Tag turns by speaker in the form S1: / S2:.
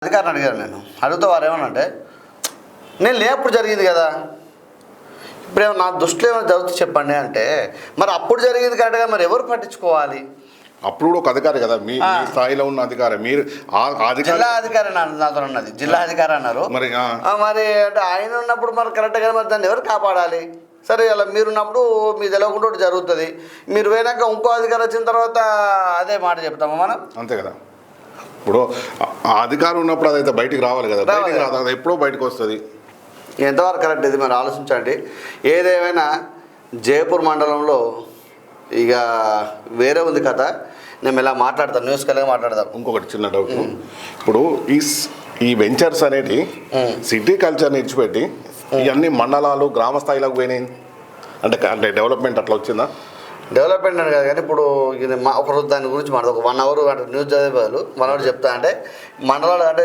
S1: అధికారిని అడిగాను నేను అడిగితే వారు ఏమనంటే నేను లేనప్పుడు జరిగింది కదా ఇప్పుడు నా దృష్టిలో ఏమైనా జరుగుతుంది చెప్పండి అంటే మరి అప్పుడు జరిగింది కరెక్ట్గా మరి ఎవరు పట్టించుకోవాలి
S2: అప్పుడు కూడా ఒక అధికారి కదా మీ స్థాయిలో ఉన్న అధికారి మీరు
S1: జిల్లా అధికారి నాతో ఉన్నది జిల్లా అధికారి అన్నారు
S2: మరి
S1: మరి అంటే ఆయన ఉన్నప్పుడు మరి కరెక్ట్గా మరి దాన్ని ఎవరు కాపాడాలి సరే అలా మీరున్నప్పుడు మీ తెలియకుండా ఒకటి జరుగుతుంది మీరు పోయినాక ఇంకో అధికారి వచ్చిన తర్వాత అదే మాట చెప్తామా మనం
S2: అంతే కదా ఇప్పుడు ఆ అధికారం ఉన్నప్పుడు అదైతే బయటికి రావాలి కదా బయటికి రాదు అది ఎప్పుడో బయటకు వస్తుంది
S1: ఎంతవరకు కరెక్ట్ ఇది మరి ఆలోచించండి ఏదేమైనా జయపూర్ మండలంలో ఇక వేరే ఉంది కథ నేను ఇలా మాట్లాడతాను న్యూస్ కలిగి మాట్లాడతాను
S2: ఇంకొకటి చిన్న డౌట్ ఇప్పుడు ఈ వెంచర్స్ అనేటి సిటీ కల్చర్ని ఇచ్చిపెట్టి ఇవన్నీ మండలాలు గ్రామ స్థాయిలోకి పోయినాయి అంటే డెవలప్మెంట్ అట్లా వచ్చిందా
S1: డెవలప్మెంట్ అని కాదు కానీ ఇప్పుడు ఇది ఒకరోజు దాని గురించి మాట ఒక 1 hour న్యూస్ చదివే బదులు 1 hour చెప్తా అంటే మండలాలు అంటే